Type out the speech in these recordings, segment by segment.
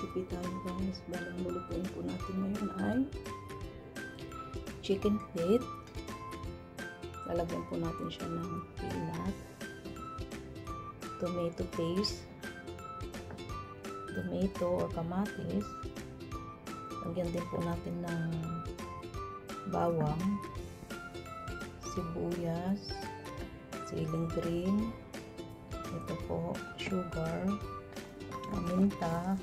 recipe tayo guys. Bali ang lulutuin po natin ngayon ay chicken feet. Lalagyan po natin siya ng peanut, tomato paste, tomato or kamatis. Lagyan din po natin ng bawang, sibuyas, siling green, ito po, sugar, paminta,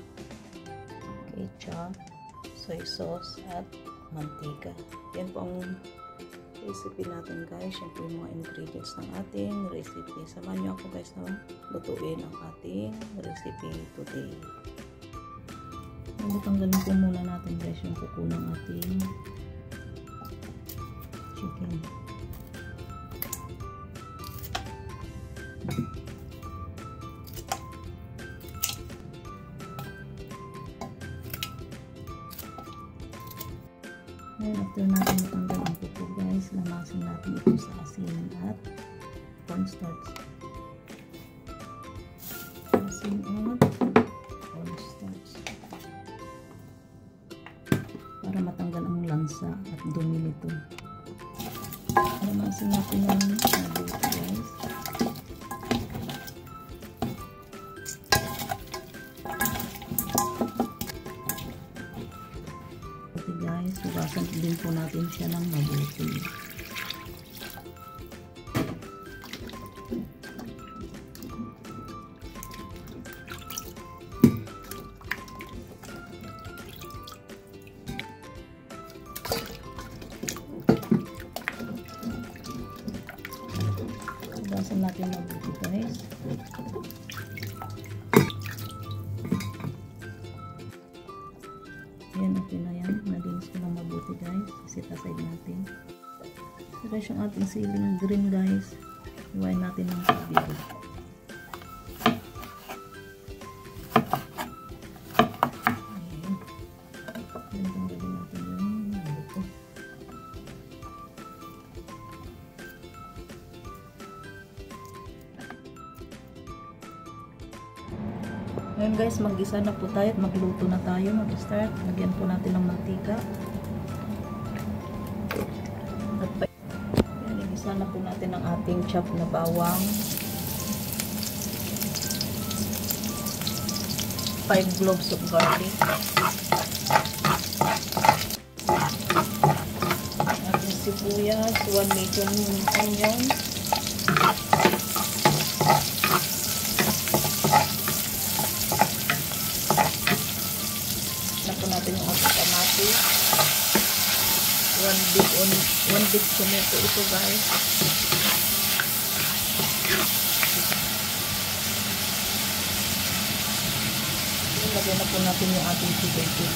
ketchup, soy sauce, at mantika. Yan po ang recipe natin guys. Yan po yung mga ingredients ng ating recipe. Samahan nyo ako guys na lutuin ang ating recipe today. Tanggalin po muna natin guys yung kuko ng ating chicken. Ngayon, after natin matanggal ang kuko guys, lamasin natin ito sa asin at cornstarch. Asin at cornstarch. Para matanggal ang lansa at dumi nito. Lamasin natin yung mabuti guys. Guys, hugasan din po natin siya ng mabuti. Hugasan natin mabuti guys. Ayan, okay na yan. Nalinis ko ng mabuti guys. Set aside natin. Guys, yung ating siling green guys. Iwain natin ng tubig. Ayan. Tanggalin natin yung buto. Ngayon guys, mag-isa na po tayo at magluto na tayo. Mag-start. Lagyan po natin ng mantika. At yan, igisa na po natin ang ating chop na bawang. 5 cloves of garlic. Ating sibuyas, 1 medium onion. Natin yung ating kamatis. 1 big tomato ito guys. Lagyan na po natin yung ating chicken feet.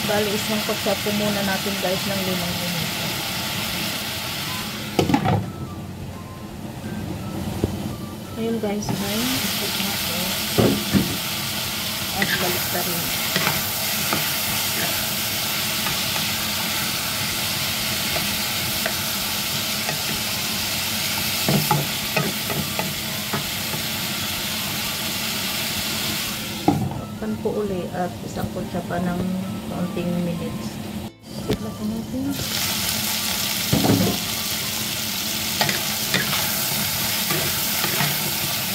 Bali, isang kutsa po muna natin guys ng 5 minuto. Ayun guys, ngayon, ikot na po. At balik na rin. Pan po uli at isang kutsa pa ng kaunting minutes. Ikot na po natin.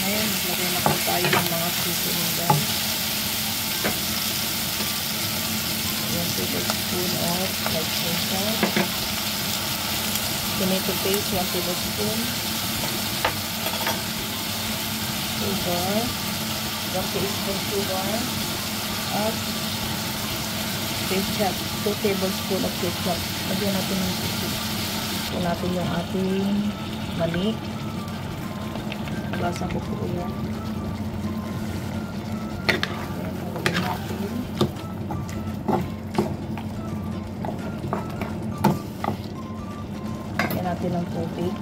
Ngayon, maglagay na po tayo ng mga seasoning guys. 1 tablespoon of white soy sauce, tomato paste 1 tablespoon, sugar 1 teaspoon sugar, at ketchup 2 tablespoon of ketchup. Lagyan natin ng ketchup. Ito natin yung ating mani. Basan ko po yan. Ayan, nalagyan natin. Lagyan natin ng tubig.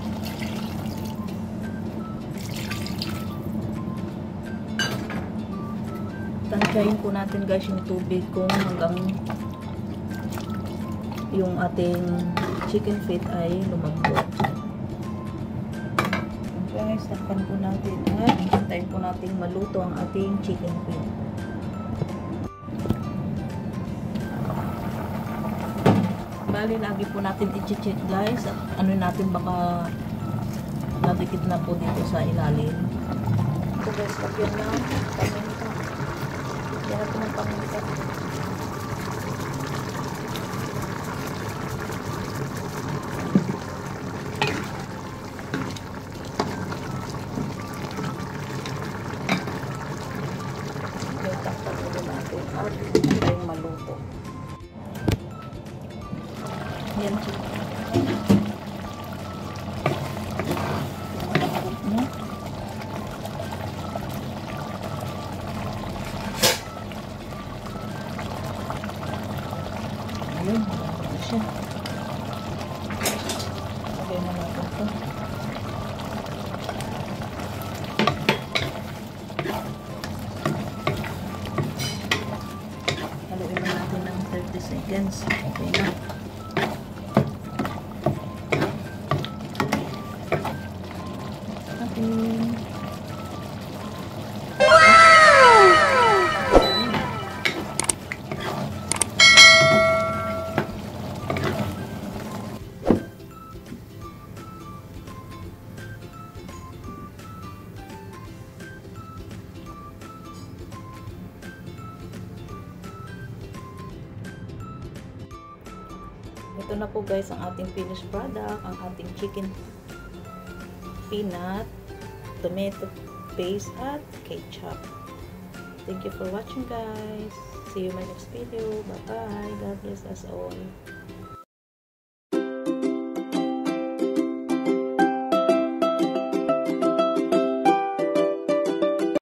Tansyahin po natin guys yung tubig kung hanggang yung ating chicken feet ay lumambot. Guys, takpan po natin at hintayin po natin maluto ang ating chicken feet. Bali, lagi po natin i-check guys. Ano natin, baka nadikit na po dito sa ilalim. Ito guys, lagyan na paminta. Lagyan natin ng paminta. Takpan ulo natin at tayong maluto. Yan siya. Ayun, malapot siya. Okay na natin ito. Haluin na natin ng 30 seconds. Okay na. Ito na po guys ang ating finished product, ang ating chicken peanut, tomato paste at ketchup. Thank you for watching guys. See you in my next video. Bye bye. God bless us all.